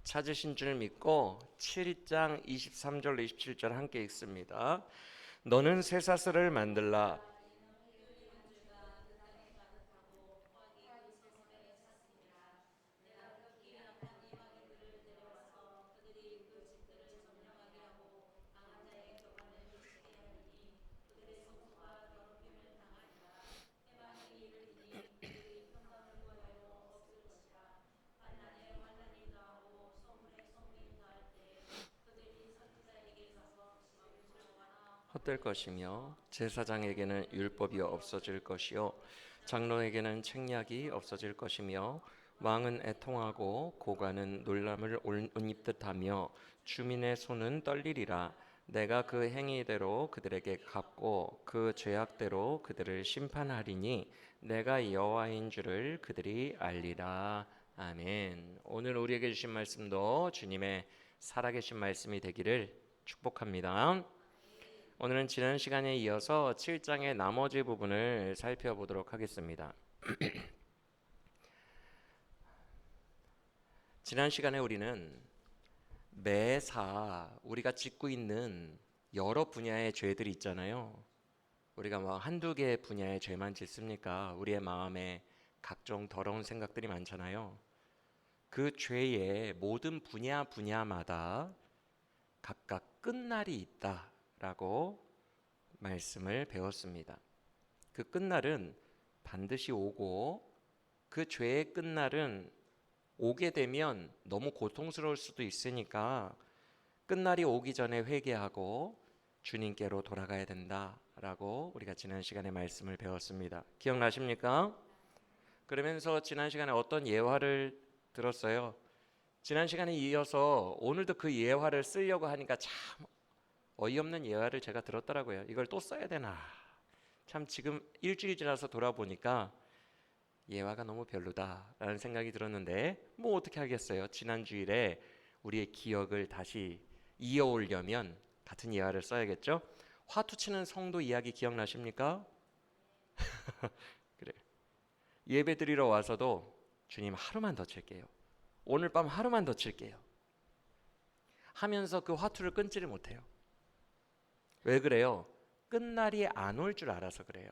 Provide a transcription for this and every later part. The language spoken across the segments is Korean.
찾으신 줄 믿고 7장 23절로 27절 함께 읽습니다. 너는 쇠사슬을 만들라. 헛될 것이며 제사장에게는 율법이 없어질 것이요 장로에게는 책략이 없어질 것이며 왕은 애통하고 고관은 놀람을 옷 입듯하며 주민의 손은 떨리리라. 내가 그 행위대로 그들에게 갚고 그 죄악대로 그들을 심판하리니 내가 여호와인 줄을 그들이 알리라. 아멘. 오늘 우리에게 주신 말씀도 주님의 살아계신 말씀이 되기를 축복합니다. 오늘은 지난 시간에 이어서 7장의 나머지 부분을 살펴보도록 하겠습니다. 지난 시간에 우리는 매사 우리가 짓고 있는 여러 분야의 죄들이 있잖아요. 우리가 막 한두 개 분야의 죄만 짓습니까? 우리의 마음에 각종 더러운 생각들이 많잖아요. 그 죄의 모든 분야마다 각각 끝날이 있다라고 말씀을 배웠습니다. 그 끝날은 반드시 오고 그 죄의 끝날은 오게 되면 너무 고통스러울 수도 있으니까 끝날이 오기 전에 회개하고 주님께로 돌아가야 된다라고 우리가 지난 시간에 말씀을 배웠습니다. 기억나십니까? 그러면서 지난 시간에 어떤 예화를 들었어요. 지난 시간에 이어서 오늘도 그 예화를 쓰려고 하니까 참 어이없는 예화를 제가 들었더라고요. 이걸 또 써야 되나? 참 지금 일주일 지나서 돌아보니까 예화가 너무 별로다라는 생각이 들었는데 뭐 어떻게 하겠어요? 지난 주일에 우리의 기억을 다시 이어오려면 같은 예화를 써야겠죠? 화투 치는 성도 이야기 기억나십니까? 그래. 예배 드리러 와서도 주님 하루만 더 칠게요. 오늘 밤 하루만 더 칠게요. 하면서 그 화투를 끊지를 못해요. 왜 그래요? 끝날이 안 올 줄 알아서 그래요.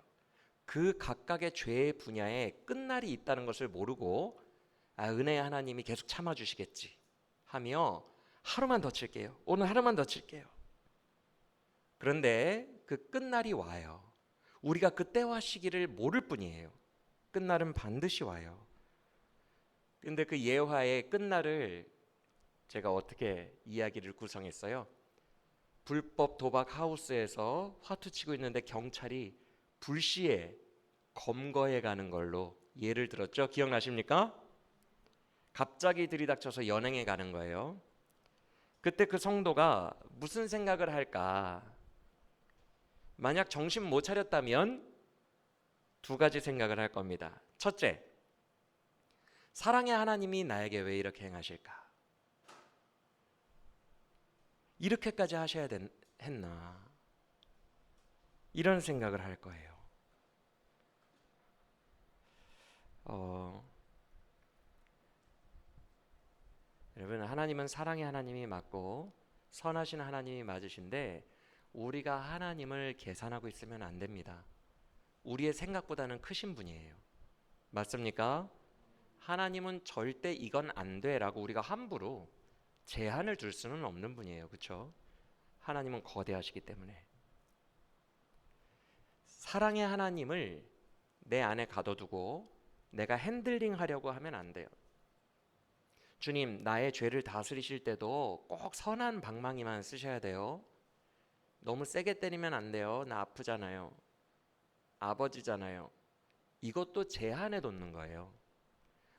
그 각각의 죄의 분야에 끝날이 있다는 것을 모르고 은혜의 하나님이 계속 참아주시겠지 하며 하루만 더 칠게요. 오늘 하루만 더 칠게요. 그런데 그 끝날이 와요. 우리가 그때와 시기를 모를 뿐이에요. 끝날은 반드시 와요. 근데 그 예화의 끝날을 제가 어떻게 이야기를 구성했어요? 불법 도박 하우스에서 화투 치고 있는데 경찰이 불시에 검거해 가는 걸로 예를 들었죠. 기억나십니까? 갑자기 들이닥쳐서 연행해 가는 거예요. 그때 그 성도가 무슨 생각을 할까? 만약 정신 못 차렸다면 두 가지 생각을 할 겁니다. 첫째, 사랑의 하나님이 나에게 왜 이렇게 행하실까? 이렇게까지 하셔야 했나? 이런 생각을 할 거예요. 여러분, 하나님은 사랑의 하나님이 맞고 선하신 하나님이 맞으신데 우리가 하나님을 계산하고 있으면 안 됩니다. 우리의 생각보다는 크신 분이에요. 맞습니까? 하나님은 절대 이건 안 돼라고 우리가 함부로 제한을 둘 수는 없는 분이에요. 그렇죠? 하나님은 거대하시기 때문에 사랑의 하나님을 내 안에 가둬두고 내가 핸들링 하려고 하면 안 돼요. 주님, 나의 죄를 다스리실 때도 꼭 선한 방망이만 쓰셔야 돼요. 너무 세게 때리면 안 돼요. 나 아프잖아요. 아버지잖아요. 이것도 제한해 놓는 거예요.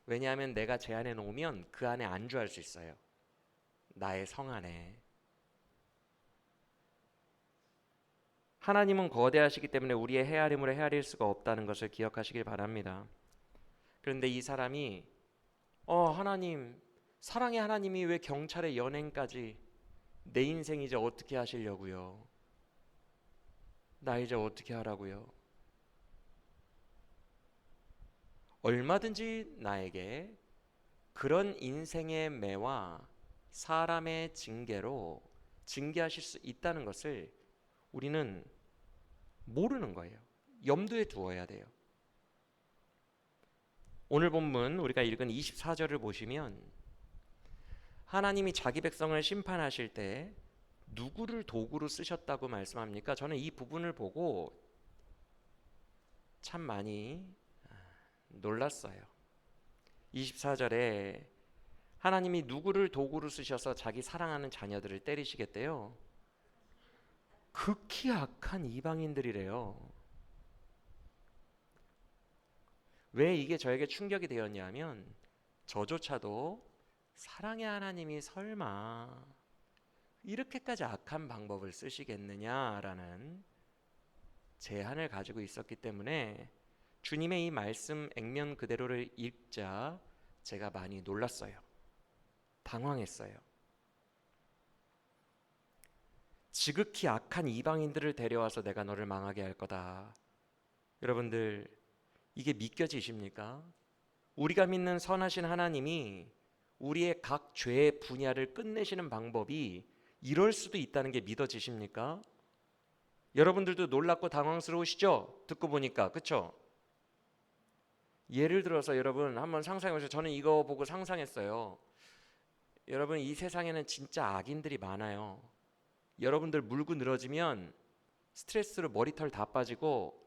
왜냐하면 내가 제한해 놓으면 그 안에 안주할 수 있어요. 나의 성 안에. 하나님은 거대하시기 때문에 우리의 헤아림으로 헤아릴 수가 없다는 것을 기억하시길 바랍니다. 그런데 이 사람이 하나님, 사랑의 하나님이 왜 경찰의 연행까지 내 인생 이제 어떻게 하시려고요? 나 이제 어떻게 하라고요? 얼마든지 나에게 그런 인생의 매와 사람의 징계로 징계하실 수 있다는 것을 우리는 모르는 거예요. 염두에 두어야 돼요. 오늘 본문 우리가 읽은 24절을 보시면 하나님이 자기 백성을 심판하실 때 누구를 도구로 쓰셨다고 말씀합니까? 저는 이 부분을 보고 참 많이 놀랐어요. 24절에 하나님이 누구를 도구로 쓰셔서 자기 사랑하는 자녀들을 때리시겠대요? 극히 악한 이방인들이래요. 왜 이게 저에게 충격이 되었냐면 저조차도 사랑의 하나님이 설마 이렇게까지 악한 방법을 쓰시겠느냐라는 제한을 가지고 있었기 때문에 주님의 이 말씀 액면 그대로를 읽자 제가 많이 놀랐어요. 당황했어요. 지극히 악한 이방인들을 데려와서 내가 너를 망하게 할 거다. 여러분들 이게 믿겨지십니까? 우리가 믿는 선하신 하나님이 우리의 각 죄의 분야를 끝내시는 방법이 이럴 수도 있다는 게 믿어지십니까? 여러분들도 놀랍고 당황스러우시죠? 듣고 보니까 그렇죠? 예를 들어서 여러분 한번 상상해보세요. 저는 이거 보고 상상했어요. 여러분 이 세상에는 진짜 악인들이 많아요. 여러분들 물고 늘어지면 스트레스로 머리털 다 빠지고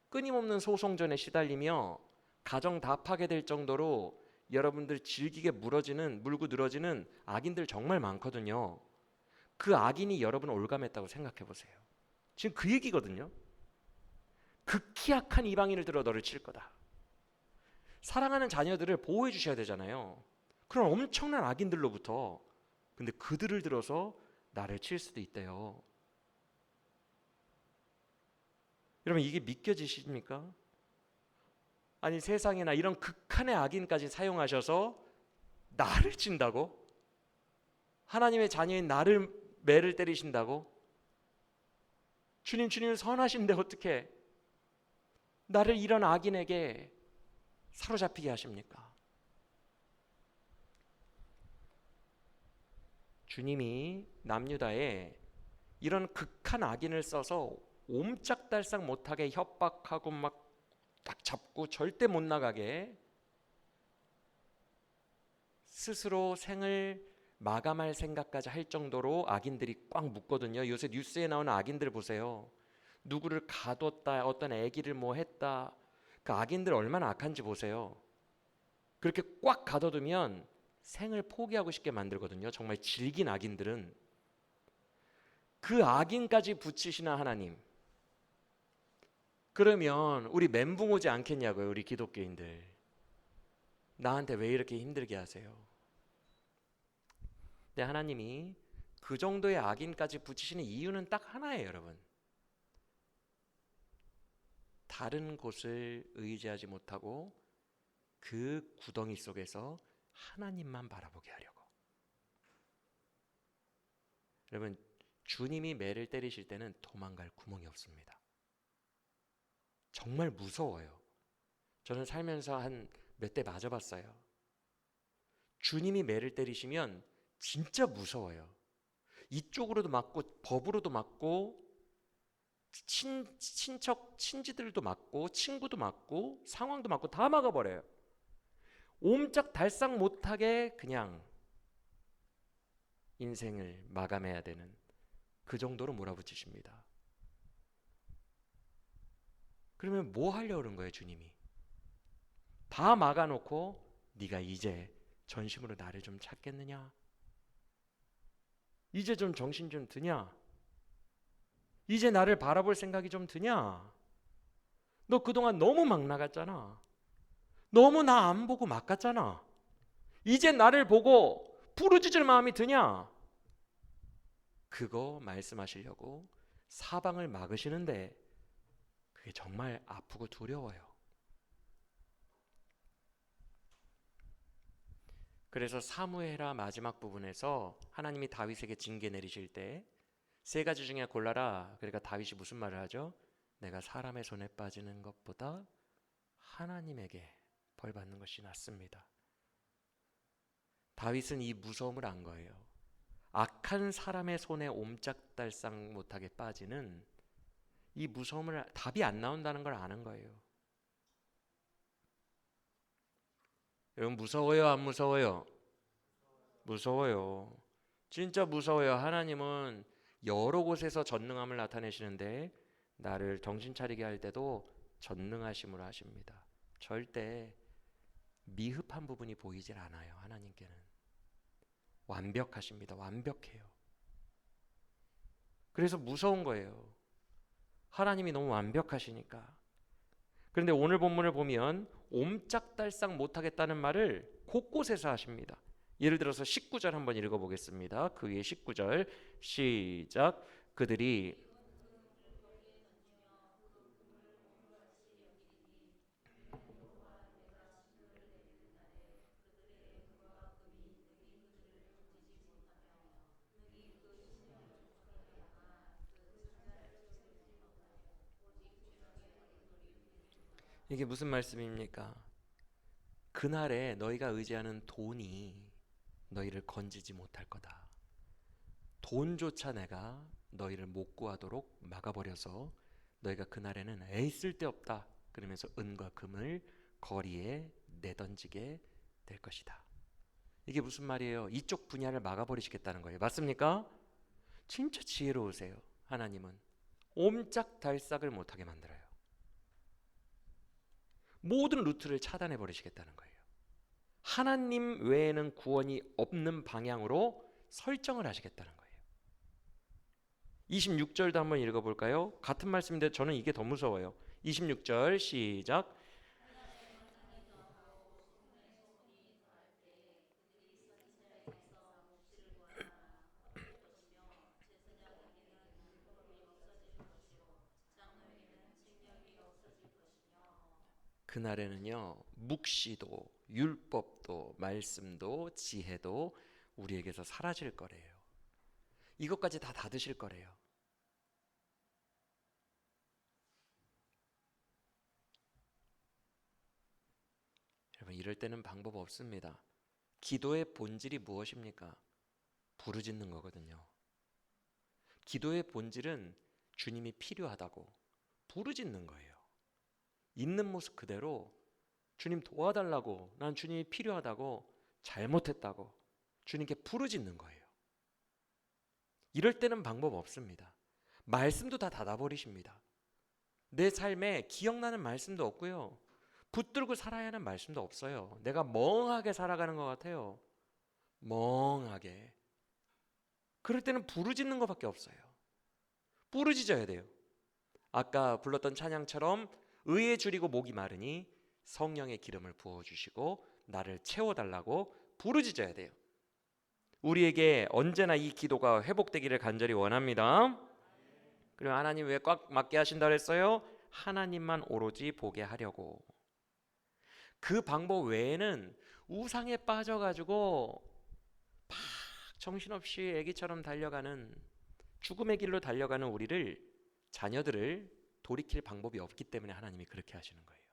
끊임없는 소송전에 시달리며 가정 다 파괴될 정도로 여러분들 질기게 물고 늘어지는 악인들 정말 많거든요. 그 악인이 여러분을 올감했다고 생각해 보세요. 지금 그 얘기거든요. 극히 악한 이방인을 들어 너를 칠 거다. 사랑하는 자녀들을 보호해 주셔야 되잖아요. 그런 엄청난 악인들로부터. 근데 그들을 들어서 나를 칠 수도 있대요. 여러분 이게 믿겨지십니까? 아니 세상에나 이런 극한의 악인까지 사용하셔서 나를 친다고? 하나님의 자녀인 나를 매를 때리신다고? 주님 선하신데 어떻게 나를 이런 악인에게 사로잡히게 하십니까? 주님이 남유다에 이런 극한 악인을 써서 옴짝달싹 못하게 협박하고 막 딱 잡고 절대 못 나가게 스스로 생을 마감할 생각까지 할 정도로 악인들이 꽉 묶거든요. 요새 뉴스에 나오는 악인들 보세요. 누구를 가뒀다, 어떤 애기를 뭐 했다. 그 악인들 얼마나 악한지 보세요. 그렇게 꽉 가둬두면 생을 포기하고 싶게 만들거든요. 정말 질긴 악인들은. 그 악인까지 붙이시나 하나님. 그러면 우리 멘붕 오지 않겠냐고요. 우리 기독교인들. 나한테 왜 이렇게 힘들게 하세요? 근데 하나님이 그 정도의 악인까지 붙이시는 이유는 딱 하나예요, 여러분. 다른 곳을 의지하지 못하고 그 구덩이 속에서 하나님만 바라보게 하려고. 여러분, 주님이 매를 때리실 때는 도망갈 구멍이 없습니다. 정말 무서워요. 저는 살면서 한 몇 대 맞아봤어요. 주님이 매를 때리시면 진짜 무서워요. 이쪽으로도 맞고 법으로도 맞고 친척 친지들도 맞고 친구도 맞고 상황도 맞고 다 막아버려요. 옴짝달싹 못하게 그냥 인생을 마감해야 되는 그 정도로 몰아붙이십니다. 그러면 뭐 하려고 그런 거예요, 주님이? 다 막아놓고 네가 이제 전심으로 나를 좀 찾겠느냐? 이제 좀 정신 좀 드냐? 이제 나를 바라볼 생각이 좀 드냐? 너 그동안 너무 막 나갔잖아. 너무 나 안 보고 막 갔잖아. 이제 나를 보고 부르짖을 마음이 드냐? 그거 말씀하시려고 사방을 막으시는데 그게 정말 아프고 두려워요. 그래서 사무엘하 마지막 부분에서 하나님이 다윗에게 징계 내리실 때 세 가지 중에 골라라. 그러니까 다윗이 무슨 말을 하죠? 내가 사람의 손에 빠지는 것보다 하나님에게 벌 받는 것이 낫습니다. 다윗은 이 무서움을 안 거예요. 악한 사람의 손에 옴짝달싹 못하게 빠지는 이 무서움을 답이 안 나온다는 걸 아는 거예요. 여러분 무서워요, 안 무서워요? 무서워요. 진짜 무서워요. 하나님은 여러 곳에서 전능함을 나타내시는데 나를 정신 차리게 할 때도 전능하심으로 하십니다. 절대 미흡한 부분이 보이질 않아요. 하나님께는 완벽하십니다. 완벽해요. 그래서 무서운 거예요. 하나님이 너무 완벽하시니까. 그런데 오늘 본문을 보면 옴짝달싹 못하겠다는 말을 곳곳에서 하십니다. 예를 들어서 19절 한번 읽어보겠습니다. 그 위에 19절 시작. 그들이 이게 무슨 말씀입니까? 그날에 너희가 의지하는 돈이 너희를 건지지 못할 거다. 돈조차 내가 너희를 못 구하도록 막아버려서 너희가 그날에는 에이 쓸데없다 그러면서 은과 금을 거리에 내던지게 될 것이다. 이게 무슨 말이에요? 이쪽 분야를 막아버리시겠다는 거예요. 맞습니까? 진짜 지혜로우세요. 하나님은 옴짝달싹을 못하게 만들어요. 모든 루트를 차단해 버리시겠다는 거예요. 하나님 외에는 구원이 없는 방향으로 설정을 하시겠다는 거예요. 26절도 한번 읽어볼까요? 같은 말씀인데 저는 이게 더 무서워요. 26절 시작. 그날에는요 묵시도 율법도 말씀도 지혜도 우리에게서 사라질 거래요. 이것까지 다 닫으실 거래요. 여러분 이럴 때는 방법 없습니다. 기도의 본질이 무엇입니까? 부르짖는 거거든요. 기도의 본질은 주님이 필요하다고 부르짖는 거예요. 있는 모습 그대로 주님 도와달라고, 난 주님이 필요하다고, 잘못했다고 주님께 부르짖는 거예요. 이럴 때는 방법 없습니다. 말씀도 다 닫아버리십니다. 내 삶에 기억나는 말씀도 없고요. 붙들고 살아야 하는 말씀도 없어요. 내가 멍하게 살아가는 것 같아요. 멍하게. 그럴 때는 부르짖는 것밖에 없어요. 부르짖어야 돼요. 아까 불렀던 찬양처럼 의에 줄이고 목이 마르니 성령의 기름을 부어주시고 나를 채워달라고 부르짖어야 돼요. 우리에게 언제나 이 기도가 회복되기를 간절히 원합니다. 그리고 하나님 왜 꽉 막게 하신다 그랬어요? 하나님만 오로지 보게 하려고. 그 방법 외에는 우상에 빠져가지고 막 정신없이 애기처럼 달려가는 죽음의 길로 달려가는 우리를, 자녀들을 돌이킬 방법이 없기 때문에 하나님이 그렇게 하시는 거예요.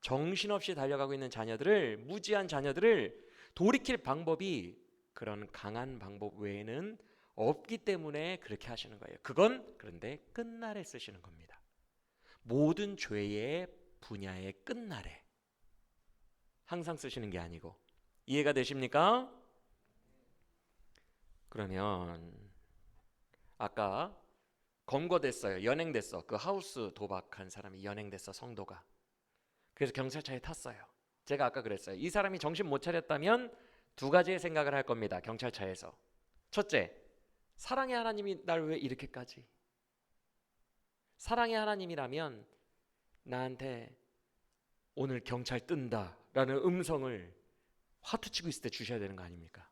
정신없이 달려가고 있는 자녀들을, 무지한 자녀들을 돌이킬 방법이 그런 강한 방법 외에는 없기 때문에 그렇게 하시는 거예요. 그건 그런데 끝날에 쓰시는 겁니다. 모든 죄의 분야의 끝날에 항상 쓰시는 게 아니고. 이해가 되십니까? 그러면 아까 검거됐어요. 연행됐어. 그 하우스 도박한 사람이 연행됐어. 성도가. 그래서 경찰차에 탔어요. 제가 아까 그랬어요. 이 사람이 정신 못 차렸다면 두 가지의 생각을 할 겁니다. 경찰차에서. 첫째, 사랑의 하나님이 날 왜 이렇게까지? 사랑의 하나님이라면 나한테 오늘 경찰 뜬다 라는 음성을 화투치고 있을 때 주셔야 되는 거 아닙니까?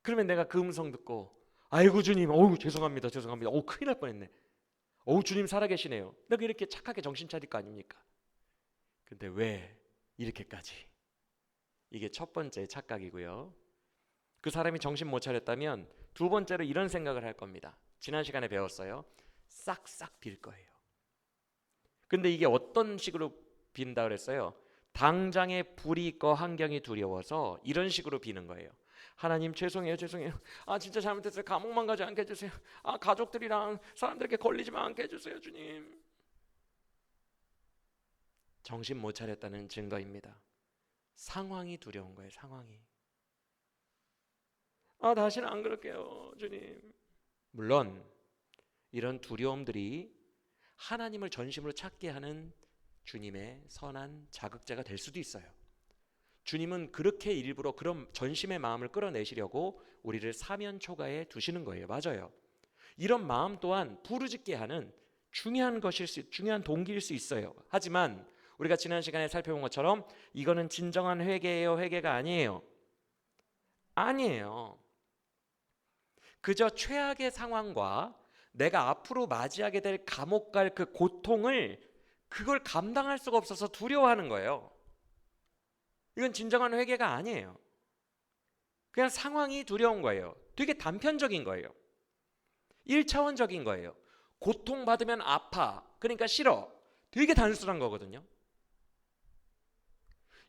그러면 내가 그 음성 듣고 아이고 주님, 어우 죄송합니다, 죄송합니다, 어우 큰일 날 뻔했네, 어우 주님 살아계시네요, 내가 이렇게 착하게 정신 차릴 거 아닙니까? 근데 왜 이렇게까지? 이게 첫 번째 착각이고요. 그 사람이 정신 못 차렸다면 두 번째로 이런 생각을 할 겁니다. 지난 시간에 배웠어요. 싹싹 빌 거예요. 근데 이게 어떤 식으로 빈다 그랬어요? 당장에 불이 꺼 환경이 두려워서 이런 식으로 비는 거예요. 하나님 죄송해요, 죄송해요. 진짜 잘못했어요. 감옥만 가지 않게 해주세요. 가족들이랑 사람들에게 걸리지만 않게 해주세요, 주님. 정신 못 차렸다는 증거입니다. 상황이 두려운 거예요, 상황이. 다시는 안 그럴게요, 주님. 물론 이런 두려움들이 하나님을 전심으로 찾게 하는 주님의 선한 자극제가 될 수도 있어요. 주님은 그렇게 일부러 그런 전심의 마음을 끌어내시려고 우리를 사면 초가에 두시는 거예요. 맞아요. 이런 마음 또한 부르짖게 하는 중요한 동기일 수 있어요. 하지만 우리가 지난 시간에 살펴본 것처럼 이거는 진정한 회개예요, 회개가 아니에요. 아니에요. 그저 최악의 상황과 내가 앞으로 맞이하게 될 감옥 갈 그 고통을 그걸 감당할 수가 없어서 두려워하는 거예요. 이건 진정한 회개가 아니에요. 그냥 상황이 두려운 거예요. 되게 단편적인 거예요. 1차원적인 거예요. 고통받으면 아파. 그러니까 싫어. 되게 단순한 거거든요.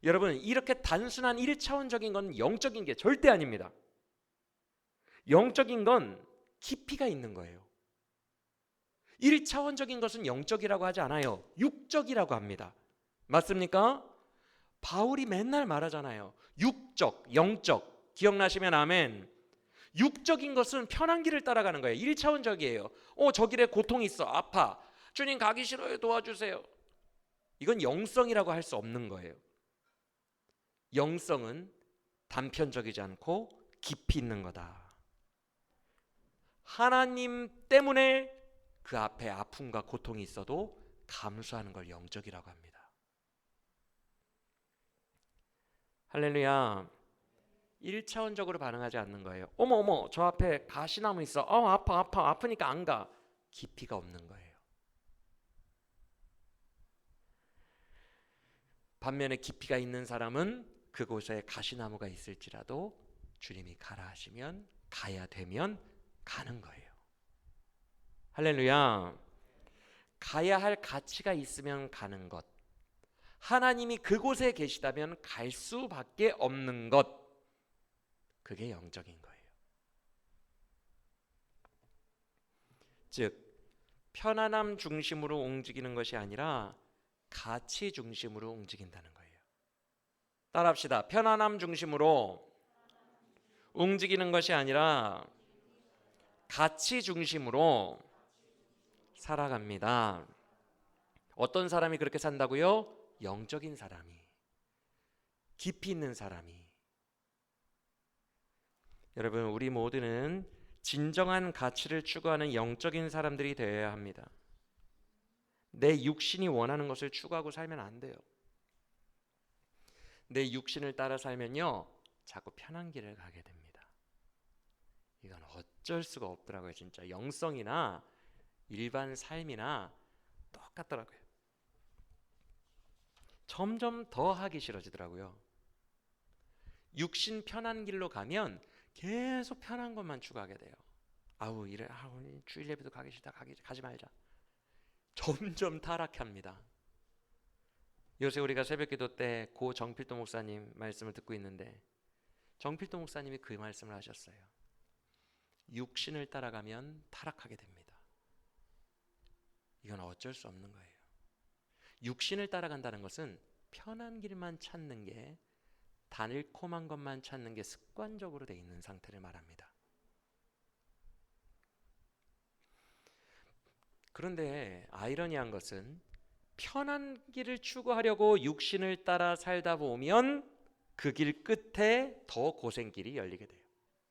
여러분, 이렇게 단순한 1차원적인 건 영적인 게 절대 아닙니다. 영적인 건 깊이가 있는 거예요. 1차원적인 것은 영적이라고 하지 않아요. 육적이라고 합니다. 맞습니까? 바울이 맨날 말하잖아요. 육적, 영적. 기억나시면 아멘. 육적인 것은 편한 길을 따라가는 거예요. 1차원적이에요. 저 길에 고통이 있어. 아파. 주님 가기 싫어요. 도와주세요. 이건 영성이라고 할 수 없는 거예요. 영성은 단편적이지 않고 깊이 있는 거다. 하나님 때문에 그 앞에 아픔과 고통이 있어도 감수하는 걸 영적이라고 합니다. 할렐루야. 1차원적으로 반응하지 않는 거예요. 어머 저 앞에 가시나무 있어. 아프니까 안 가. 깊이가 없는 거예요. 반면에 깊이가 있는 사람은 그곳에 가시나무가 있을지라도 주님이 가라 하시면 가야 되면 가는 거예요. 할렐루야. 가야 할 가치가 있으면 가는 것, 하나님이 그곳에 계시다면 갈 수밖에 없는 것, 그게 영적인 거예요. 즉 편안함 중심으로 움직이는 것이 아니라 가치 중심으로 움직인다는 거예요. 따라합시다. 편안함 중심으로 움직이는 것이 아니라 가치 중심으로 살아갑니다. 어떤 사람이 그렇게 산다고요? 영적인 사람이, 깊이 있는 사람이. 여러분, 우리 모두는 진정한 가치를 추구하는 영적인 사람들이 되어야 합니다. 내 육신이 원하는 것을 추구하고 살면 안 돼요. 내 육신을 따라 살면요, 자꾸 편한 길을 가게 됩니다. 이건 어쩔 수가 없더라고요. 진짜 영성이나 일반 삶이나 똑같더라고요. 점점 더 하기 싫어지더라고요. 육신 편한 길로 가면 계속 편한 것만 추구하게 돼요. 주일 예배도 가기 싫다. 가지 말자. 점점 타락합니다. 요새 우리가 새벽기도 때 고 정필도 목사님 말씀을 듣고 있는데, 정필도 목사님이 그 말씀을 하셨어요. 육신을 따라가면 타락하게 됩니다. 이건 어쩔 수 없는 거예요. 육신을 따라간다는 것은 편한 길만 찾는 게, 달콤한 것만 찾는 게 습관적으로 돼 있는 상태를 말합니다. 그런데 아이러니한 것은 편한 길을 추구하려고 육신을 따라 살다 보면 그 길 끝에 더 고생길이 열리게 돼요.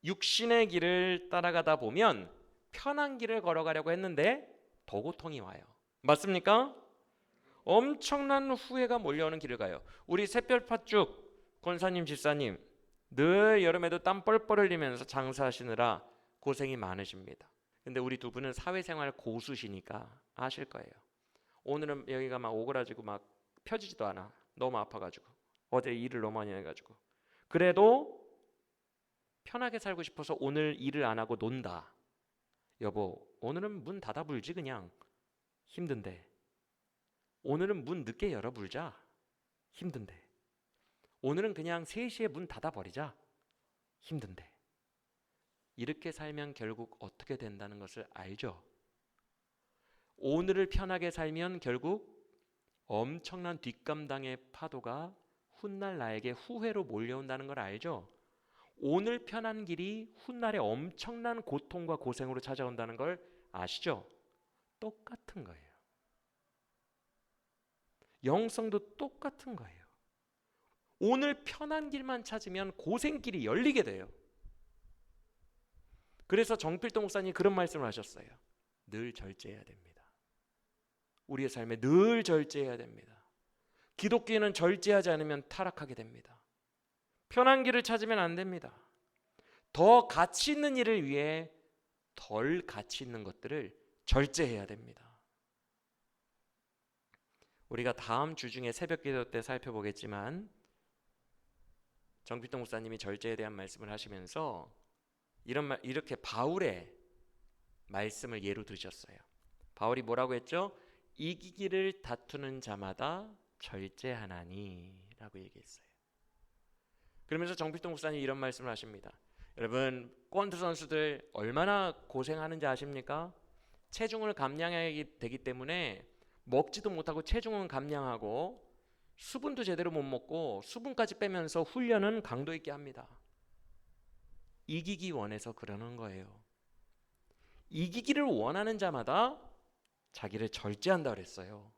육신의 길을 따라가다 보면 편한 길을 걸어가려고 했는데 더 고통이 와요. 맞습니까? 엄청난 후회가 몰려오는 길을 가요. 우리 샛별팥죽 권사님 집사님 늘 여름에도 땀 뻘뻘 흘리면서 장사하시느라 고생이 많으십니다. 근데 우리 두 분은 사회생활 고수시니까 아실 거예요. 오늘은 여기가 막 오그라지고 막 펴지지도 않아. 너무 아파가지고. 어제 일을 너무 많이 해가지고. 그래도 편하게 살고 싶어서 오늘 일을 안 하고 논다. 여보, 오늘은 문 닫아 불지 그냥. 힘든데. 오늘은 문 늦게 열어 불자. 힘든데. 오늘은 그냥 3시에 문 닫아 버리자. 힘든데 이렇게 살면 결국 어떻게 된다는 것을 알죠. 오늘을 편하게 살면 결국 엄청난 뒷감당의 파도가 훗날 나에게 후회로 몰려온다는 걸 알죠. 오늘 편한 길이 훗날에 엄청난 고통과 고생으로 찾아온다는 걸 아시죠? 똑같은 거예요. 영성도 똑같은 거예요. 오늘 편한 길만 찾으면 고생길이 열리게 돼요. 그래서 정필동 목사님이 그런 말씀을 하셨어요. 늘 절제해야 됩니다. 우리의 삶에 늘 절제해야 됩니다. 기독교인은 절제하지 않으면 타락하게 됩니다. 편한 길을 찾으면 안 됩니다. 더 가치 있는 일을 위해 덜 가치 있는 것들을 절제해야 됩니다. 우리가 다음 주 중에 새벽 기도 때 살펴보겠지만 정필동 목사님이 절제에 대한 말씀을 하시면서 이렇게 바울의 말씀을 예로 드셨어요. 바울이 뭐라고 했죠? 이기기를 다투는 자마다 절제하나니 라고 얘기했어요. 그러면서 정필동 목사님이 이런 말씀을 하십니다. 여러분, 권투 선수들 얼마나 고생하는지 아십니까? 체중을 감량해야 되기 때문에 먹지도 못하고 체중은 감량하고 수분도 제대로 못 먹고 수분까지 빼면서 훈련은 강도 있게 합니다. 이기기 원해서 그러는 거예요. 이기기를 원하는 자마다 자기를 절제한다 그랬어요.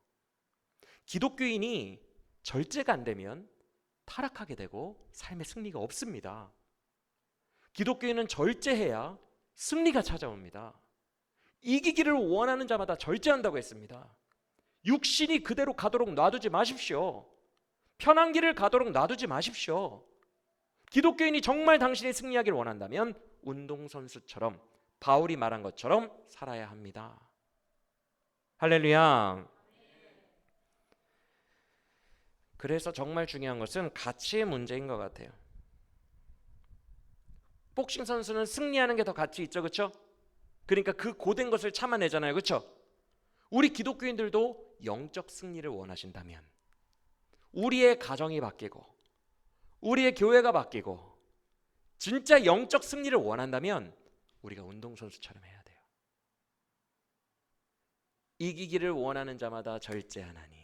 기독교인이 절제가 안 되면 타락하게 되고 삶의 승리가 없습니다. 기독교인은 절제해야 승리가 찾아옵니다. 이기기를 원하는 자마다 절제한다고 했습니다. 육신이 그대로 가도록 놔두지 마십시오. 편한 길을 가도록 놔두지 마십시오. 기독교인이 정말 당신이 승리하기를 원한다면 운동선수처럼 바울이 말한 것처럼 살아야 합니다. 할렐루야. 그래서 정말 중요한 것은 가치의 문제인 것 같아요. 복싱 선수는 승리하는 게 더 가치 있죠, 그렇죠? 그러니까 그 고된 것을 참아내잖아요, 그렇죠? 우리 기독교인들도 영적 승리를 원하신다면 우리의 가정이 바뀌고 우리의 교회가 바뀌고 진짜 영적 승리를 원한다면 우리가 운동선수처럼 해야 돼요. 이기기를 원하는 자마다 절제하나니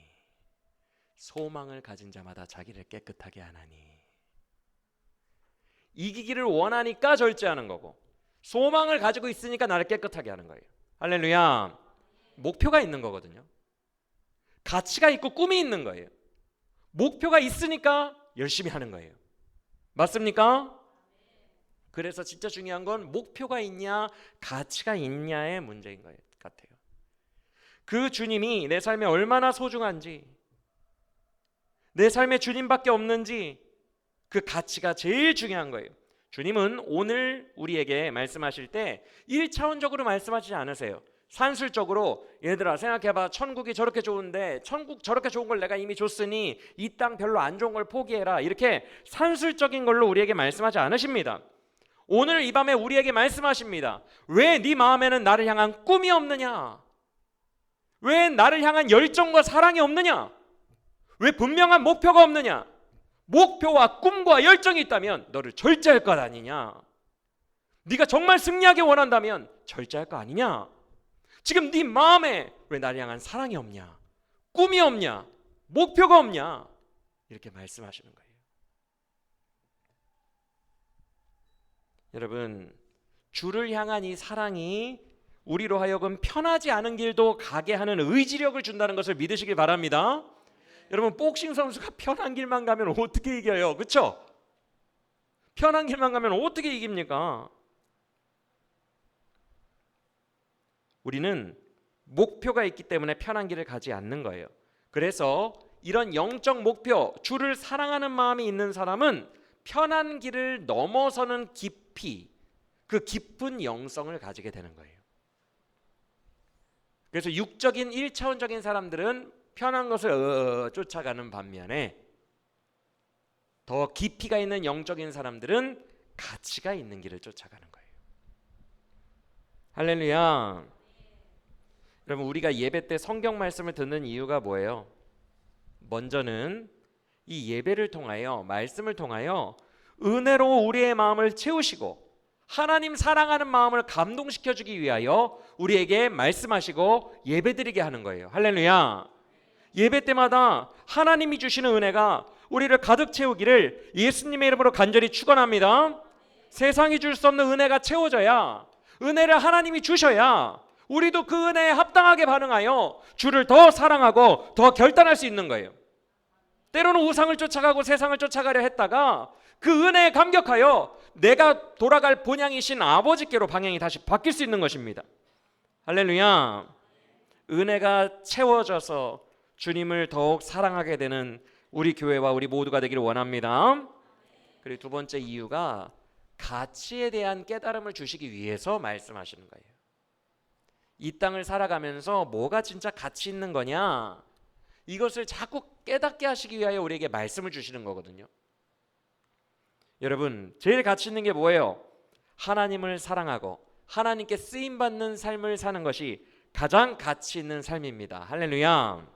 소망을 가진 자마다 자기를 깨끗하게 하나니. 이기기를 원하니까 절제하는 거고 소망을 가지고 있으니까 나를 깨끗하게 하는 거예요. 할렐루야. 목표가 있는 거거든요. 가치가 있고 꿈이 있는 거예요. 목표가 있으니까 열심히 하는 거예요. 맞습니까? 그래서 진짜 중요한 건 목표가 있냐 가치가 있냐의 문제인 것 같아요. 그 주님이 내 삶에 얼마나 소중한지, 내 삶에 주님밖에 없는지 그 가치가 제일 중요한 거예요. 주님은 오늘 우리에게 말씀하실 때 1차원적으로 말씀하시지 않으세요. 산술적으로 얘들아 생각해봐, 천국이 저렇게 좋은데 천국 저렇게 좋은 걸 내가 이미 줬으니 이 땅 별로 안 좋은 걸 포기해라, 이렇게 산술적인 걸로 우리에게 말씀하지 않으십니다. 오늘 이 밤에 우리에게 말씀하십니다. 왜 네 마음에는 나를 향한 꿈이 없느냐? 왜 나를 향한 열정과 사랑이 없느냐? 왜 분명한 목표가 없느냐? 목표와 꿈과 열정이 있다면 너를 절제할 것 아니냐? 네가 정말 승리하기 원한다면 절제할 거 아니냐? 지금 네 마음에 왜 나를 향한 사랑이 없냐? 꿈이 없냐? 목표가 없냐? 이렇게 말씀하시는 거예요. 여러분, 주를 향한 이 사랑이 우리로 하여금 편하지 않은 길도 가게 하는 의지력을 준다는 것을 믿으시길 바랍니다. 여러분, 복싱 선수가 편한 길만 가면 어떻게 이겨요? 그렇죠? 편한 길만 가면 어떻게 이깁니까? 우리는 목표가 있기 때문에 편한 길을 가지 않는 거예요. 그래서 이런 영적 목표, 주를 사랑하는 마음이 있는 사람은 편한 길을 넘어서는 깊이, 그 깊은 영성을 가지게 되는 거예요. 그래서 육적인 1차원적인 사람들은 편한 것을 쫓아가는 반면에 더 깊이가 있는 영적인 사람들은 가치가 있는 길을 쫓아가는 거예요. 할렐루야. 여러분, 우리가 예배 때 성경 말씀을 듣는 이유가 뭐예요? 먼저는 이 예배를 통하여, 말씀을 통하여 은혜로 우리의 마음을 채우시고 하나님 사랑하는 마음을 감동시켜주기 위하여 우리에게 말씀하시고 예배드리게 하는 거예요. 할렐루야. 예배 때마다 하나님이 주시는 은혜가 우리를 가득 채우기를 예수님의 이름으로 간절히 축원합니다. 세상이 줄 수 없는 은혜가 채워져야, 은혜를 하나님이 주셔야 우리도 그 은혜에 합당하게 반응하여 주를 더 사랑하고 더 결단할 수 있는 거예요. 때로는 우상을 쫓아가고 세상을 쫓아가려 했다가 그 은혜에 감격하여 내가 돌아갈 본향이신 아버지께로 방향이 다시 바뀔 수 있는 것입니다. 할렐루야. 은혜가 채워져서 주님을 더욱 사랑하게 되는 우리 교회와 우리 모두가 되기를 원합니다. 그리고 두 번째 이유가 가치에 대한 깨달음을 주시기 위해서 말씀하시는 거예요. 이 땅을 살아가면서 뭐가 진짜 가치 있는 거냐, 이것을 자꾸 깨닫게 하시기 위하여 우리에게 말씀을 주시는 거거든요. 여러분, 제일 가치 있는 게 뭐예요? 하나님을 사랑하고 하나님께 쓰임받는 삶을 사는 것이 가장 가치 있는 삶입니다. 할렐루야.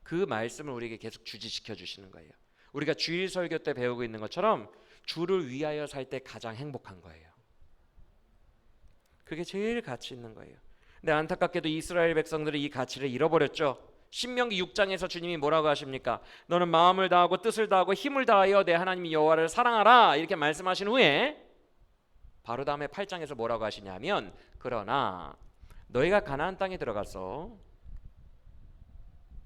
그 말씀을 우리에게 계속 주지시켜 주시는 거예요. 우리가 주일 설교 때 배우고 있는 것처럼 주를 위하여 살 때 가장 행복한 거예요. 그게 제일 가치 있는 거예요. 근데 안타깝게도 이스라엘 백성들이 이 가치를 잃어버렸죠. 신명기 6장에서 주님이 뭐라고 하십니까? 너는 마음을 다하고 뜻을 다하고 힘을 다하여 내 하나님 여호와를 사랑하라, 이렇게 말씀하신 후에 바로 다음에 8장에서 뭐라고 하시냐면, 그러나 너희가 가나안 땅에 들어가서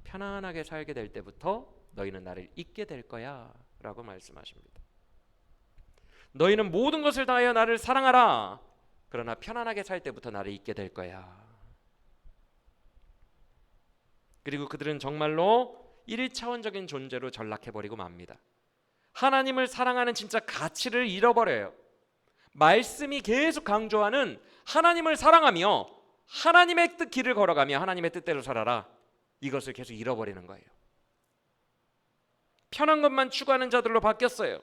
편안하게 살게 될 때부터 너희는 나를 잊게 될 거야 라고 말씀하십니다. 너희는 모든 것을 다하여 나를 사랑하라. 그러나 편안하게 살 때부터 나를 잊게 될 거야. 그리고 그들은 정말로 1차원적인 존재로 전락해버리고 맙니다. 하나님을 사랑하는 진짜 가치를 잃어버려요. 말씀이 계속 강조하는 하나님을 사랑하며 하나님의 뜻 길을 걸어가며 하나님의 뜻대로 살아라, 이것을 계속 잃어버리는 거예요. 편한 것만 추구하는 자들로 바뀌었어요.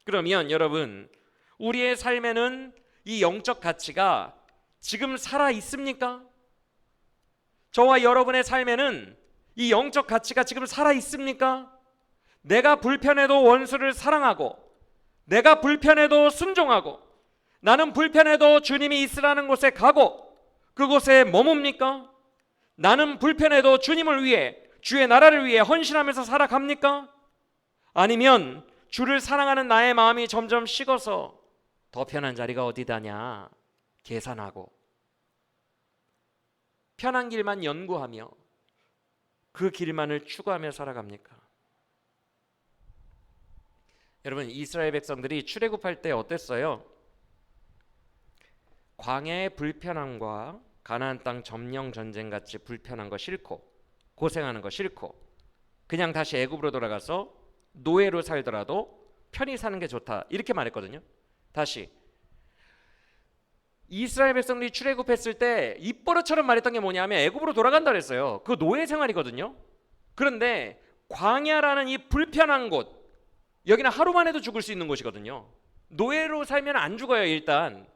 그러면 여러분, 우리의 삶에는 이 영적 가치가 지금 살아 있습니까? 저와 여러분의 삶에는 이 영적 가치가 지금 살아 있습니까? 내가 불편해도 원수를 사랑하고, 내가 불편해도 순종하고, 나는 불편해도 주님이 있으라는 곳에 가고 그곳에 머뭅니까? 나는 불편해도 주님을 위해, 주의 나라를 위해 헌신하면서 살아갑니까? 아니면 주를 사랑하는 나의 마음이 점점 식어서 더 편한 자리가 어디다냐 계산하고 편한 길만 연구하며 그 길만을 추구하며 살아갑니까? 여러분, 이스라엘 백성들이 출애굽할 때 어땠어요? 광야의 불편함과 가나안 땅 점령 전쟁 같이 불편한 거 싫고 고생하는 거 싫고 그냥 다시 애굽으로 돌아가서 노예로 살더라도 편히 사는 게 좋다, 이렇게 말했거든요. 다시, 이스라엘 백성들이 출애굽했을 때 입버릇처럼 말했던 게 뭐냐면 애굽으로 돌아간다 그랬어요. 그 노예 생활이거든요. 그런데 광야라는 이 불편한 곳, 여기는 하루만 해도 죽을 수 있는 곳이거든요. 노예로 살면 안 죽어요 일단.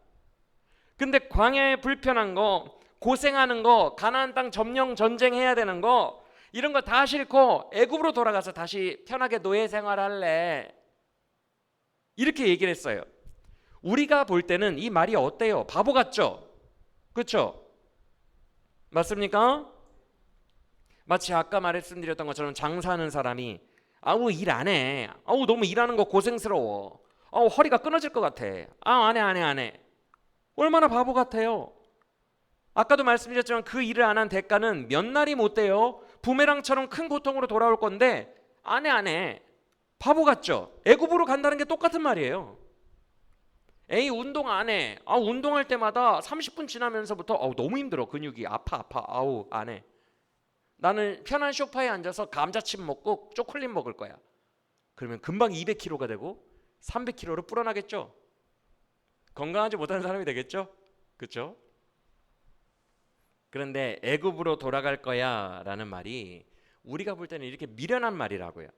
근데 광야의 불편한 거, 고생하는 거, 가나안 땅 점령 전쟁해야 되는 거, 이런 거 다 싫고 애굽으로 돌아가서 다시 편하게 노예 생활할래, 이렇게 얘기를 했어요. 우리가 볼 때는 이 말이 어때요? 바보 같죠? 그렇죠? 맞습니까? 마치 아까 말씀드렸던 것처럼 장사하는 사람이 아우 일 안 해, 아우 너무 일하는 거 고생스러워, 아우 허리가 끊어질 것 같아, 안 해. 얼마나 바보 같아요. 아까도 말씀드렸지만 그 일을 안 한 대가는 몇 날이 못 돼요. 부메랑처럼 큰 고통으로 돌아올 건데 안 해. 바보 같죠? 애굽으로 간다는 게 똑같은 말이에요. 에이 운동 안 해. 운동할 때마다 30분 지나면서부터 너무 힘들어, 근육이 아파. 아우 안 해. 나는 편한 소파에 앉아서 감자칩 먹고 초콜릿 먹을 거야. 그러면 금방 200kg가 되고 300kg로 불어나겠죠. 건강하지 못한 사람이 되겠죠. 그렇죠? 그런데 애굽으로 돌아갈 거야 라는 말이 우리가 볼 때는 이렇게 미련한 말이라고요.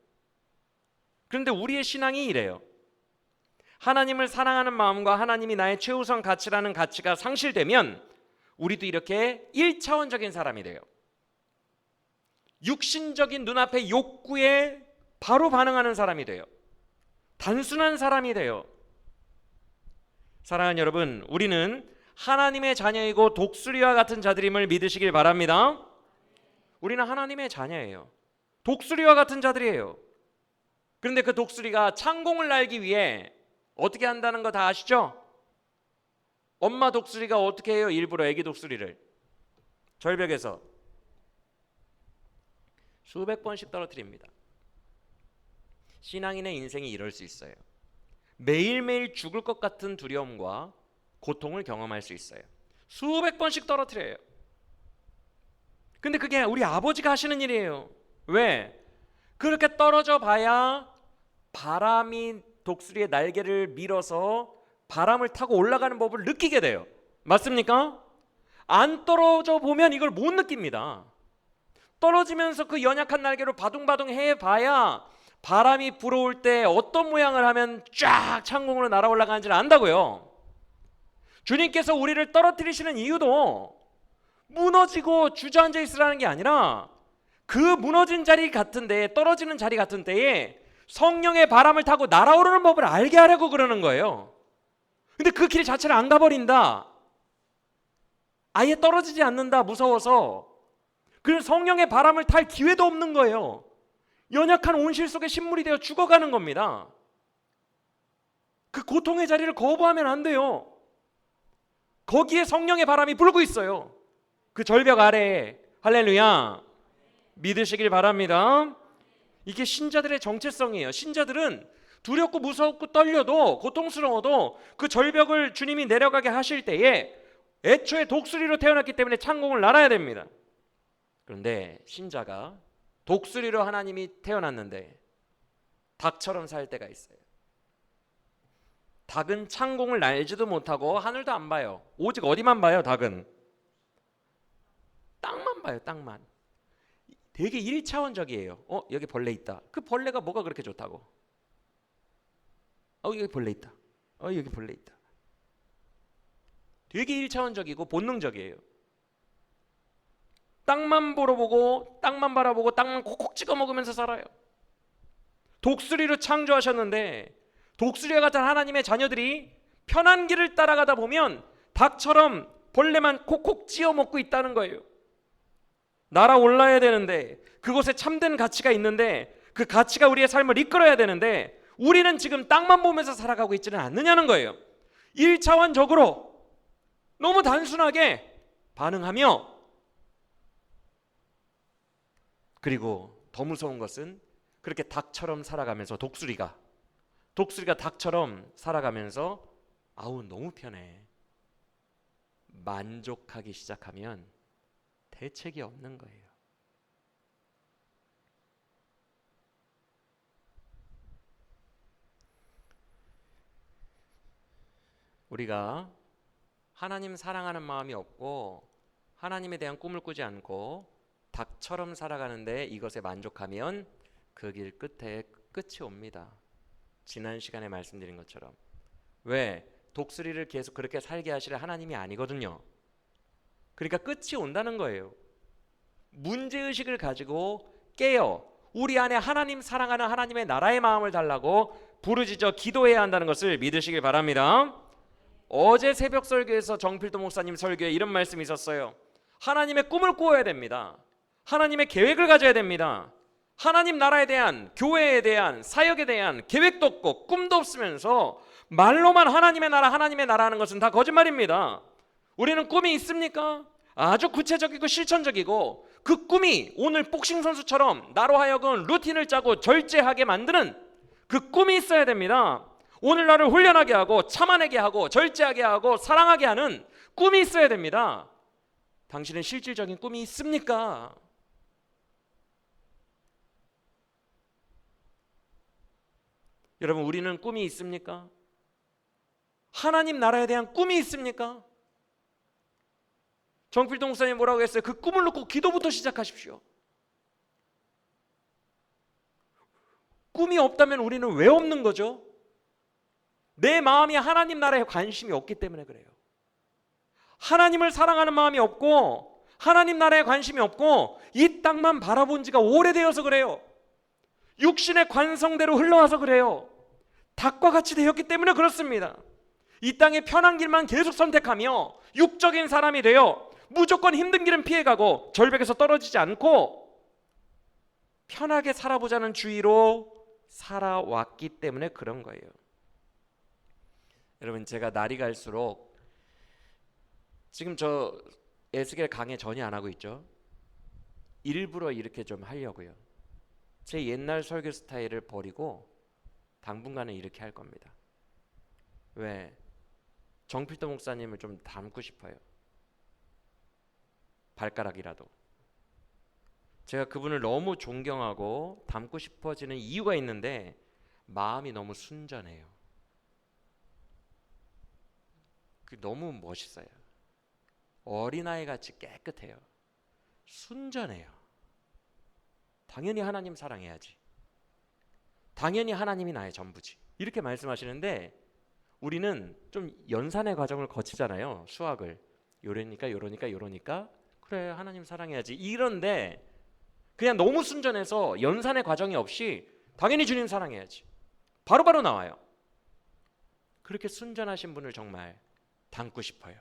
그런데 우리의 신앙이 이래요. 하나님을 사랑하는 마음과 하나님이 나의 최우선 가치라는 가치가 상실되면 우리도 이렇게 1차원적인 사람이 돼요. 육신적인 눈앞의 욕구에 바로 반응하는 사람이 돼요. 단순한 사람이 돼요. 사랑하는 여러분, 우리는 하나님의 자녀이고 독수리와 같은 자들임을 믿으시길 바랍니다. 우리는 하나님의 자녀예요. 독수리와 같은 자들이에요. 그런데 그 독수리가 창공을 날기 위해 어떻게 한다는 거 다 아시죠? 엄마 독수리가 어떻게 해요? 일부러 애기 독수리를 절벽에서 수백 번씩 떨어뜨립니다. 신앙인의 인생이 이럴 수 있어요. 매일매일 죽을 것 같은 두려움과 고통을 경험할 수 있어요. 수백 번씩 떨어뜨려요. 근데 그게 우리 아버지가 하시는 일이에요. 왜? 그렇게 떨어져 봐야 바람이 독수리의 날개를 밀어서 바람을 타고 올라가는 법을 느끼게 돼요. 맞습니까? 안 떨어져 보면 이걸 못 느낍니다. 떨어지면서 그 연약한 날개로 바둥바둥 해봐야 바람이 불어올 때 어떤 모양을 하면 쫙 창공으로 날아 올라가는지를 안다고요. 주님께서 우리를 떨어뜨리시는 이유도 무너지고 주저앉아 있으라는 게 아니라 그 무너진 자리 같은 데에, 떨어지는 자리 같은 때에 성령의 바람을 타고 날아오르는 법을 알게 하려고 그러는 거예요. 근데 그 길 자체를 안 가버린다, 아예 떨어지지 않는다, 무서워서. 그래서 성령의 바람을 탈 기회도 없는 거예요. 연약한 온실 속에 식물이 되어 죽어가는 겁니다. 그 고통의 자리를 거부하면 안 돼요. 거기에 성령의 바람이 불고 있어요. 그 절벽 아래에. 할렐루야. 믿으시길 바랍니다. 이게 신자들의 정체성이에요. 신자들은 두렵고 무섭고 떨려도, 고통스러워도 그 절벽을 주님이 내려가게 하실 때에 애초에 독수리로 태어났기 때문에 창공을 날아야 됩니다. 그런데 신자가 독수리로 하나님이 태어났는데 닭처럼 살 때가 있어요. 닭은 창공을 날지도 못하고 하늘도 안 봐요. 오직 어디만 봐요? 닭은 땅만 봐요. 땅만. 되게 1차원적이에요. 여기 벌레 있다. 그 벌레가 뭐가 그렇게 좋다고? 여기 벌레 있다. 여기 벌레 있다. 되게 1차원적이고 본능적이에요. 땅만 보고 땅만 바라보고 땅만 콕콕 찍어 먹으면서 살아요. 독수리로 창조하셨는데 독수리와 같은 하나님의 자녀들이 편한 길을 따라가다 보면 닭처럼 벌레만 콕콕 찌어 먹고 있다는 거예요. 날아올라야 되는데, 그곳에 참된 가치가 있는데, 그 가치가 우리의 삶을 이끌어야 되는데 우리는 지금 땅만 보면서 살아가고 있지는 않느냐는 거예요. 1차원적으로 너무 단순하게 반응하며, 그리고 더 무서운 것은 그렇게 닭처럼 살아가면서 독수리가 닭처럼 살아가면서 아우 너무 편해, 만족하기 시작하면 대책이 없는 거예요. 우리가 하나님 사랑하는 마음이 없고 하나님에 대한 꿈을 꾸지 않고 닭처럼 살아가는데 이것에 만족하면 그 길 끝에 끝이 옵니다. 지난 시간에 말씀드린 것처럼. 왜? 독수리를 계속 그렇게 살게 하실 하나님이 아니거든요. 그러니까 끝이 온다는 거예요. 문제의식을 가지고 깨어 우리 안에 하나님 사랑하는 하나님의 나라의 마음을 달라고 부르짖어 기도해야 한다는 것을 믿으시길 바랍니다. 어제 새벽 설교에서 정필도 목사님 설교에 이런 말씀이 있었어요. 하나님의 꿈을 꾸어야 됩니다. 하나님의 계획을 가져야 됩니다. 하나님 나라에 대한, 교회에 대한, 사역에 대한 계획도 없고 꿈도 없으면서 말로만 하나님의 나라 하는 것은 다 거짓말입니다. 우리는 꿈이 있습니까? 아주 구체적이고 실천적이고, 그 꿈이 오늘 복싱 선수처럼 나로 하여금 루틴을 짜고 절제하게 만드는 그 꿈이 있어야 됩니다. 오늘 나를 훈련하게 하고 참아내게 하고 절제하게 하고 사랑하게 하는 꿈이 있어야 됩니다. 당신은 실질적인 꿈이 있습니까? 여러분, 우리는 꿈이 있습니까? 하나님 나라에 대한 꿈이 있습니까? 정필동 목사님 뭐라고 했어요? 그 꿈을 놓고 기도부터 시작하십시오. 꿈이 없다면 우리는 왜 없는 거죠? 내 마음이 하나님 나라에 관심이 없기 때문에 그래요. 하나님을 사랑하는 마음이 없고 하나님 나라에 관심이 없고 이 땅만 바라본 지가 오래되어서 그래요. 육신의 관성대로 흘러와서 그래요. 닭과 같이 되었기 때문에 그렇습니다. 이 땅의 편한 길만 계속 선택하며 육적인 사람이 되어 무조건 힘든 길은 피해가고 절벽에서 떨어지지 않고 편하게 살아보자는 주의로 살아왔기 때문에 그런 거예요. 여러분, 제가 날이 갈수록 지금 저 에스겔 강의 전혀 안 하고 있죠. 일부러 이렇게 좀 하려고요. 제 옛날 설교 스타일을 버리고 당분간은 이렇게 할 겁니다. 왜? 정필도 목사님을 좀 닮고 싶어요. 발가락이라도. 제가 그분을 너무 존경하고 닮고 싶어지는 이유가 있는데 마음이 너무 순전해요. 너무 멋있어요. 어린아이 같이 깨끗해요. 순전해요. 당연히 하나님 사랑해야지. 당연히 하나님이 나의 전부지. 이렇게 말씀하시는데 우리는 좀 연산의 과정을 거치잖아요. 수학을. 요러니까 그래, 하나님 사랑해야지. 이런데 그냥 너무 순전해서 연산의 과정이 없이 당연히 주님 사랑해야지. 바로바로 나와요. 그렇게 순전하신 분을 정말 닮고 싶어요.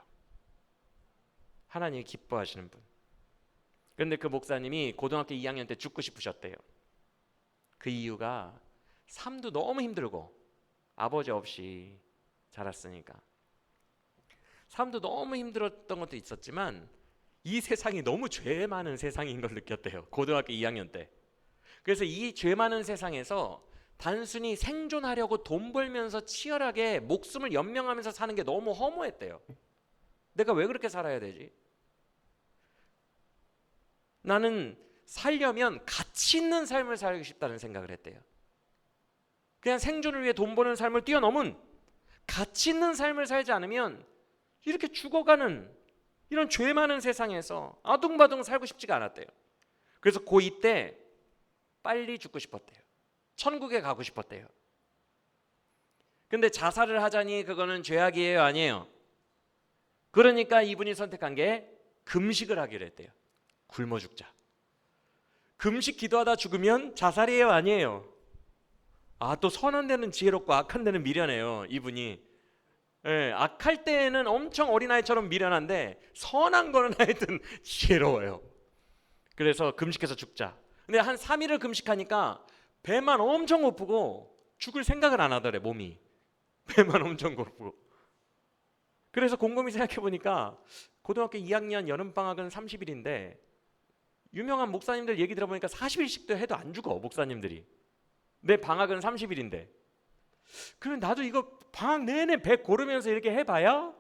하나님이 기뻐하시는 분. 그런데 그 목사님이 고등학교 2학년 때 죽고 싶으셨대요. 그 이유가 삶도 너무 힘들고 아버지 없이 자랐으니까 삶도 너무 힘들었던 것도 있었지만 이 세상이 너무 죄 많은 세상인 걸 느꼈대요. 고등학교 2학년 때. 그래서 이 죄 많은 세상에서 단순히 생존하려고 돈 벌면서 치열하게 목숨을 연명하면서 사는 게 너무 허무했대요. 내가 왜 그렇게 살아야 되지? 나는 살려면 가치 있는 삶을 살고 싶다는 생각을 했대요. 그냥 생존을 위해 돈 버는 삶을 뛰어넘은 가치 있는 삶을 살지 않으면 이렇게 죽어가는 이런 죄 많은 세상에서 아둥바둥 살고 싶지가 않았대요. 그래서 고2 때 빨리 죽고 싶었대요. 천국에 가고 싶었대요. 근데 자살을 하자니 그거는 죄악이에요, 아니에요? 그러니까 이분이 선택한 게 금식을 하기로 했대요. 굶어 죽자. 금식 기도하다 죽으면 자살이에요, 아니에요? 또 선한 데는 지혜롭고 악한 데는 미련해요, 이분이. 예, 악할 때는 엄청 어린아이처럼 미련한데 선한 거는 하여튼 지혜로워요. 그래서 금식해서 죽자. 근데 한 3일을 금식하니까 배만 엄청 고프고 죽을 생각을 안 하더래, 몸이. 배만 엄청 고프고. 그래서 곰곰이 생각해보니까 고등학교 2학년 여름방학은 30일인데 유명한 목사님들 얘기 들어보니까 40일씩도 해도 안 죽어, 목사님들이. 내 방학은 30일인데 그럼 나도 이거 방학 내내 배 고르면서 이렇게 해봐야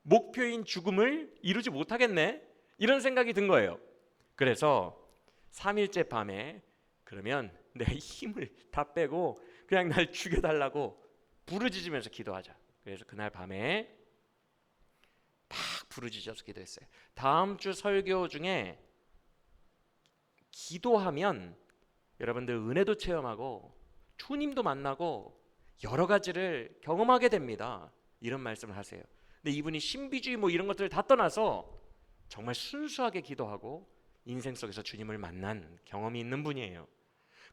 목표인 죽음을 이루지 못하겠네, 이런 생각이 든 거예요. 그래서 3일째 밤에 그러면 내 힘을 다 빼고 그냥 날 죽여달라고 부르짖으면서 기도하자. 그래서 그날 밤에 막 부르짖어서 기도했어요. 다음 주 설교 중에 기도하면 여러분들 은혜도 체험하고 주님도 만나고 여러 가지를 경험하게 됩니다. 이런 말씀을 하세요. 근데 이분이 신비주의 뭐 이런 것들을 다 떠나서 정말 순수하게 기도하고 인생 속에서 주님을 만난 경험이 있는 분이에요.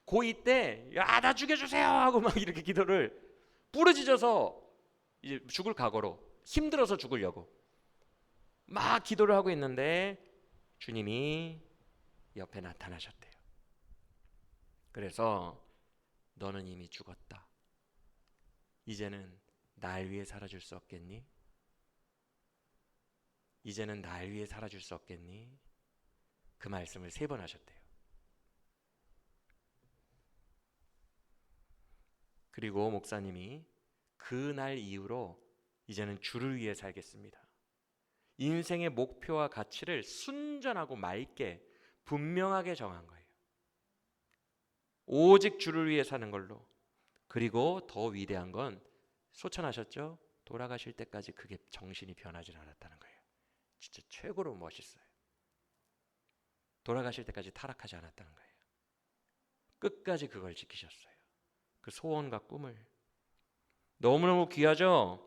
고2 때 야, 나 죽여주세요 하고 막 이렇게 기도를 부르짖어서 이제 죽을 각오로, 힘들어서 죽으려고 막 기도를 하고 있는데 주님이 옆에 나타나셨대요. 그래서 너는 이미 죽었다. 이제는 날 위해 살아줄 수 없겠니? 이제는 날 위해 살아줄 수 없겠니? 그 말씀을 3번 하셨대요. 그리고 목사님이 그날 이후로 이제는 주를 위해 살겠습니다. 인생의 목표와 가치를 순전하고 맑게 분명하게 정한 거예요. 오직 주를 위해 사는 걸로. 그리고 더 위대한 건 소천하셨죠? 돌아가실 때까지 그게 정신이 변하지 않았다는 거예요. 진짜 최고로 멋있어요. 돌아가실 때까지 타락하지 않았다는 거예요. 끝까지 그걸 지키셨어요. 그 소원과 꿈을. 너무너무 귀하죠?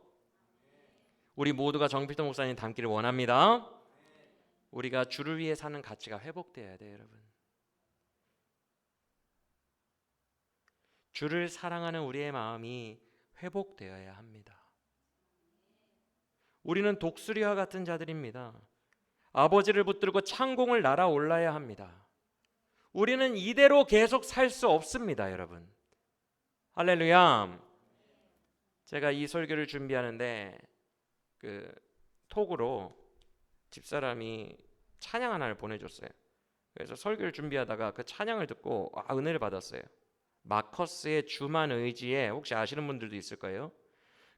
우리 모두가 정필도 목사님 닮기를 원합니다. 우리가 주를 위해 사는 가치가 회복돼야 돼요, 여러분. 주를 사랑하는 우리의 마음이 회복되어야 합니다. 우리는 독수리와 같은 자들입니다. 아버지를 붙들고 창공을 날아올라야 합니다. 우리는 이대로 계속 살 수 없습니다, 여러분. 할렐루야. 제가 이 설교를 준비하는데 톡으로 집사람이 찬양 하나를 보내줬어요. 그래서 설교를 준비하다가 그 찬양을 듣고 은혜를 받았어요. 마커스의 주만 의지에, 혹시 아시는 분들도 있을 거예요.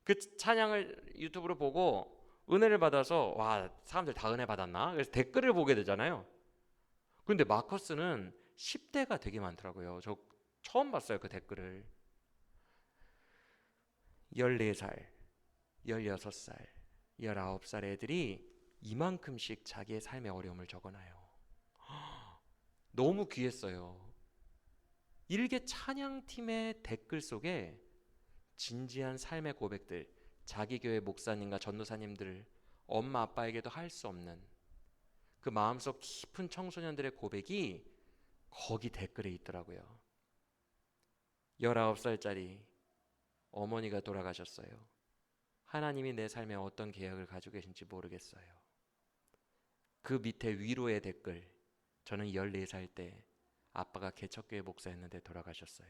그 찬양을 유튜브로 보고 은혜를 받아서 사람들 다 은혜 받았나? 그래서 댓글을 보게 되잖아요. 그런데 마커스는 10대가 되게 많더라고요. 저 처음 봤어요, 그 댓글을. 14살, 16살, 19살 애들이 이만큼씩 자기의 삶의 어려움을 적어놔요. 너무 귀했어요. 일개 찬양팀의 댓글 속에 진지한 삶의 고백들, 자기 교회 목사님과 전도사님들, 엄마 아빠에게도 할 수 없는 그 마음속 깊은 청소년들의 고백이 거기 댓글에 있더라고요. 19살짜리 어머니가 돌아가셨어요. 하나님이 내 삶에 어떤 계획을 가지고 계신지 모르겠어요. 그 밑에 위로의 댓글, 저는 14살 때 아빠가 개척교회 목사였는데 돌아가셨어요.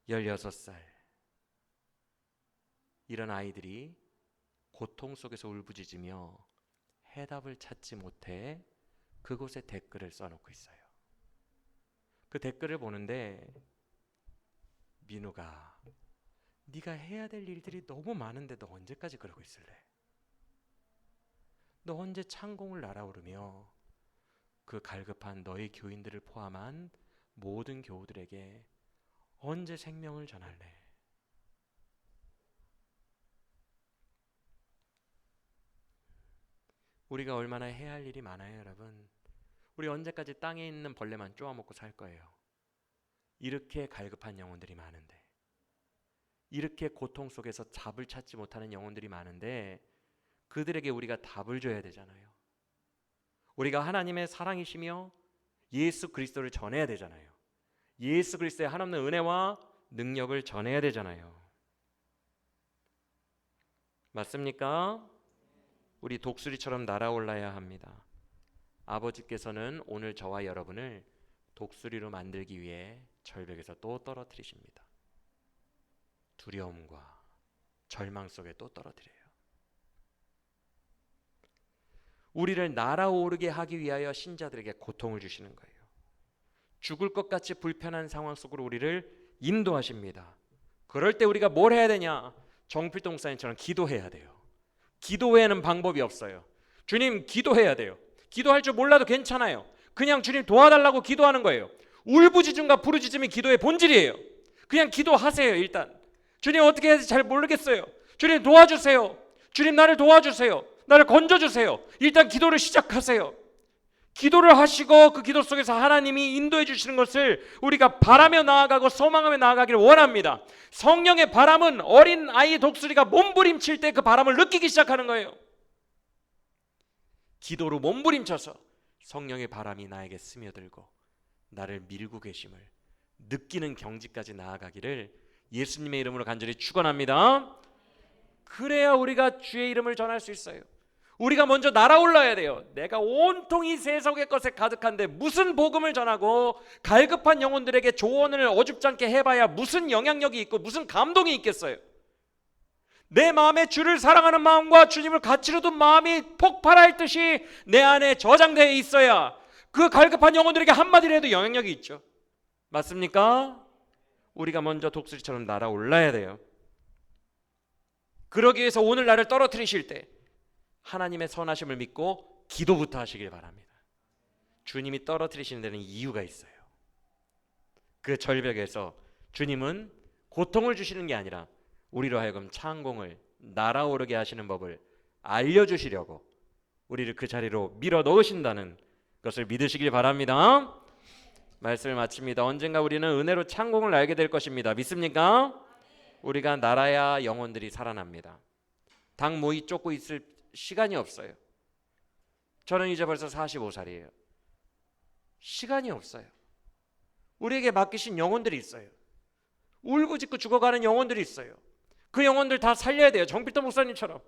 16살, 이런 아이들이 고통 속에서 울부짖으며 해답을 찾지 못해 그곳에 댓글을 써놓고 있어요. 그 댓글을 보는데, 민우가 네가 해야 될 일들이 너무 많은데 너 언제까지 그러고 있을래? 너 언제 창공을 날아오르며 그 갈급한 너희 교인들을 포함한 모든 교우들에게 언제 생명을 전할래? 우리가 얼마나 해야 할 일이 많아요, 여러분. 우리 언제까지 땅에 있는 벌레만 쪼아먹고 살 거예요? 이렇게 갈급한 영혼들이 많은데, 이렇게 고통 속에서 답을 찾지 못하는 영혼들이 많은데, 그들에게 우리가 답을 줘야 되잖아요. 우리가 하나님의 사랑이시며 예수 그리스도를 전해야 되잖아요. 예수 그리스도의 한없는 은혜와 능력을 전해야 되잖아요. 맞습니까? 우리 독수리처럼 날아올라야 합니다. 아버지께서는 오늘 저와 여러분을 독수리로 만들기 위해 절벽에서 또 떨어뜨리십니다. 두려움과 절망 속에 또 떨어뜨려요. 우리를 날아오르게 하기 위하여 신자들에게 고통을 주시는 거예요. 죽을 것 같이 불편한 상황 속으로 우리를 인도하십니다. 그럴 때 우리가 뭘 해야 되냐? 정필동 목사님처럼 기도해야 돼요. 기도 외에는 방법이 없어요. 주님, 기도해야 돼요. 기도할 줄 몰라도 괜찮아요. 그냥 주님 도와달라고 기도하는 거예요. 울부짖음과 부르짖음이 기도의 본질이에요. 그냥 기도하세요. 일단 주님 어떻게 해야 될지 잘 모르겠어요. 주님 도와주세요. 주님 나를 도와주세요. 나를 건져주세요. 일단 기도를 시작하세요. 기도를 하시고 그 기도 속에서 하나님이 인도해 주시는 것을 우리가 바라며 나아가고 소망하며 나아가기를 원합니다. 성령의 바람은 어린 아이 독수리가 몸부림칠 때 그 바람을 느끼기 시작하는 거예요. 기도로 몸부림쳐서 성령의 바람이 나에게 스며들고 나를 밀고 계심을 느끼는 경지까지 나아가기를 예수님의 이름으로 간절히 축원합니다. 그래야 우리가 주의 이름을 전할 수 있어요. 우리가 먼저 날아올라야 돼요. 내가 온통 이 세속의 것에 가득한데 무슨 복음을 전하고 갈급한 영혼들에게 조언을 어줍잖게 해봐야 무슨 영향력이 있고 무슨 감동이 있겠어요. 내 마음에 주를 사랑하는 마음과 주님을 가치로 둔 마음이 폭발할 듯이 내 안에 저장되어 있어야 그 갈급한 영혼들에게 한마디라도 영향력이 있죠. 맞습니까? 우리가 먼저 독수리처럼 날아올라야 돼요. 그러기 위해서 오늘 나를 떨어뜨리실 때 하나님의 선하심을 믿고 기도부터 하시길 바랍니다. 주님이 떨어뜨리시는 데는 이유가 있어요. 그 절벽에서 주님은 고통을 주시는 게 아니라 우리로 하여금 창공을 날아오르게 하시는 법을 알려주시려고 우리를 그 자리로 밀어 넣으신다는 것을 믿으시길 바랍니다. 말씀을 마칩니다. 언젠가 우리는 은혜로 창공을 날게 될 것입니다. 믿습니까? 우리가 날아야 영혼들이 살아납니다. 당 모이 쫓고 있을 시간이 없어요. 저는 이제 벌써 45살이에요. 시간이 없어요. 우리에게 맡기신 영혼들이 있어요. 울부짖고 죽어가는 영혼들이 있어요. 그 영혼들 다 살려야 돼요. 정필도 목사님처럼.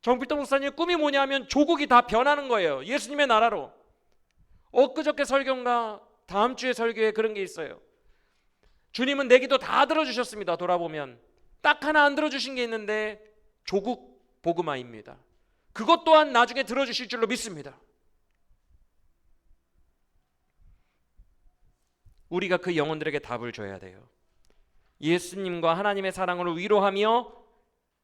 정필도 목사님의 꿈이 뭐냐면 조국이 다 변하는 거예요. 예수님의 나라로. 엊그저께 설교인가 다음 주에 설교에 그런 게 있어요. 주님은 내 기도 다 들어주셨습니다. 돌아보면 딱 하나 안 들어주신 게 있는데 조국 복음화입니다. 그것 또한 나중에 들어주실 줄로 믿습니다. 우리가 그 영혼들에게 답을 줘야 돼요. 예수님과 하나님의 사랑으로 위로하며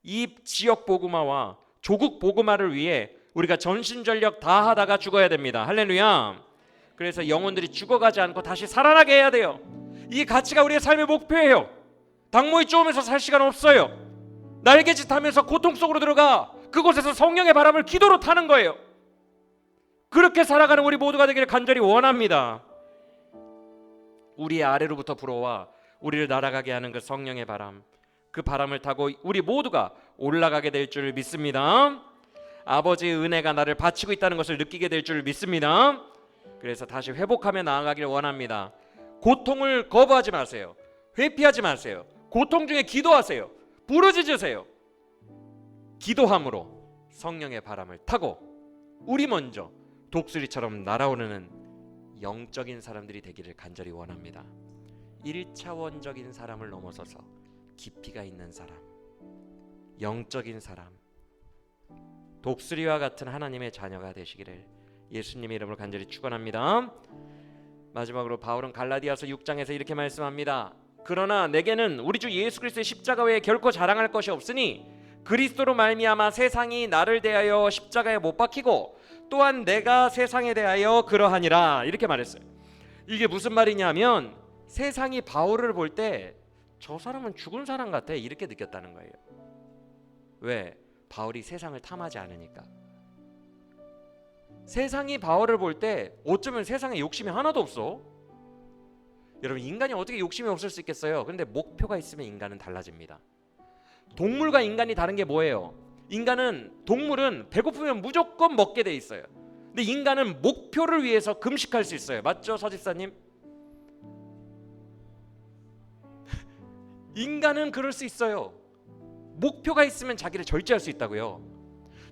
이 지역 복음화와 조국 복음화를 위해 우리가 전심전력 다 하다가 죽어야 됩니다. 할렐루야. 그래서 영혼들이 죽어가지 않고 다시 살아나게 해야 돼요. 이 가치가 우리의 삶의 목표예요. 당모이 쪼으면서 살 시간 없어요. 날개짓 하면서 고통 속으로 들어가 그곳에서 성령의 바람을 기도로 타는 거예요. 그렇게 살아가는 우리 모두가 되기를 간절히 원합니다. 우리의 아래로부터 불어와 우리를 날아가게 하는 그 성령의 바람, 그 바람을 타고 우리 모두가 올라가게 될 줄 믿습니다. 아버지의 은혜가 나를 바치고 있다는 것을 느끼게 될 줄 믿습니다. 그래서 다시 회복하며 나아가기를 원합니다. 고통을 거부하지 마세요. 회피하지 마세요. 고통 중에 기도하세요. 부르짖으세요. 기도함으로 성령의 바람을 타고 우리 먼저 독수리처럼 날아오르는 영적인 사람들이 되기를 간절히 원합니다. 1차원적인 사람을 넘어서서 깊이가 있는 사람, 영적인 사람, 독수리와 같은 하나님의 자녀가 되시기를 예수님의 이름으로 간절히 축원합니다. 마지막으로 바울은 갈라디아서 6장에서 이렇게 말씀합니다. 그러나 내게는 우리 주 예수 그리스도의 십자가 외에 결코 자랑할 것이 없으니 그리스도로 말미암아 세상이 나를 대하여 십자가에 못 박히고 또한 내가 세상에 대하여 그러하니라. 이렇게 말했어요. 이게 무슨 말이냐면 세상이 바울을 볼 때 저 사람은 죽은 사람 같아 이렇게 느꼈다는 거예요. 왜? 바울이 세상을 탐하지 않으니까. 세상이 바울을 볼 때 어쩌면 세상에 욕심이 하나도 없어. 여러분, 인간이 어떻게 욕심이 없을 수 있겠어요? 그런데 목표가 있으면 인간은 달라집니다. 동물과 인간이 다른 게 뭐예요? 동물은 배고프면 무조건 먹게 돼 있어요. 근데 인간은 목표를 위해서 금식할 수 있어요. 맞죠, 서집사님? 인간은 그럴 수 있어요. 목표가 있으면 자기를 절제할 수 있다고요.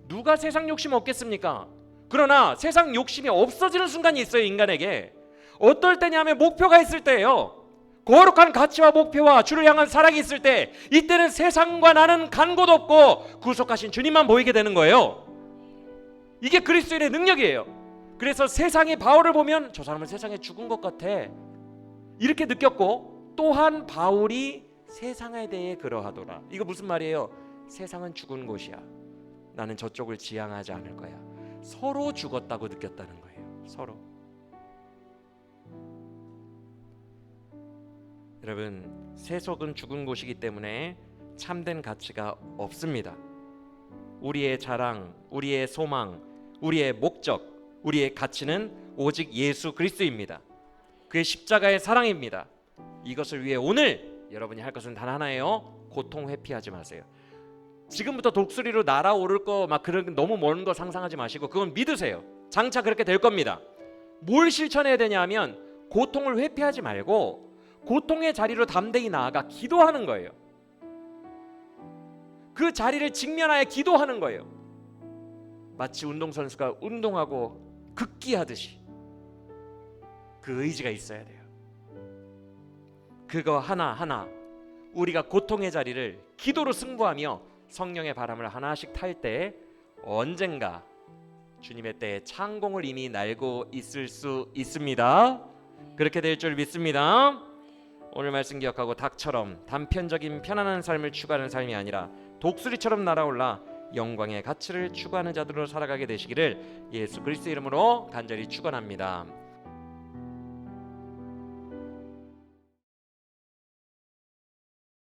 누가 세상 욕심 없겠습니까? 그러나 세상 욕심이 없어지는 순간이 있어요. 인간에게 어떨 때냐면 목표가 있을 때예요. 거룩한 가치와 목표와 주를 향한 사랑이 있을 때, 이때는 세상과 나는 간 곳 없고 구속하신 주님만 보이게 되는 거예요. 이게 그리스도인의 능력이에요. 그래서 세상이 바울을 보면 저 사람은 세상에 죽은 것 같아 이렇게 느꼈고, 또한 바울이 세상에 대해 그러하더라. 이거 무슨 말이에요? 세상은 죽은 곳이야. 나는 저쪽을 지향하지 않을 거야. 서로 죽었다고 느꼈다는 거예요. 서로. 여러분, 세속은 죽은 곳이기 때문에 참된 가치가 없습니다. 우리의 자랑, 우리의 소망, 우리의 목적, 우리의 가치는 오직 예수 그리스도입니다. 그의 십자가의 사랑입니다. 이것을 위해 오늘 여러분이 할 것은 단 하나예요. 고통 회피하지 마세요. 지금부터 독수리로 날아오를 거 막 그런 너무 먼 거 상상하지 마시고 그건 믿으세요. 장차 그렇게 될 겁니다. 뭘 실천해야 되냐면 고통을 회피하지 말고 고통의 자리로 담대히 나아가 기도하는 거예요. 그 자리를 직면하여 기도하는 거예요. 마치 운동선수가 운동하고 극기하듯이 그 의지가 있어야 돼요. 그거 하나하나 우리가 고통의 자리를 기도로 승부하며 성령의 바람을 하나씩 탈 때 언젠가 주님의 때에 창공을 이미 날고 있을 수 있습니다. 그렇게 될 줄 믿습니다. 오늘 말씀 기억하고 닭처럼 단편적인 편안한 삶을 추구하는 삶이 아니라 독수리처럼 날아올라 영광의 가치를 추구하는 자들로 살아가게 되시기를 예수 그리스도 이름으로 간절히 축원합니다.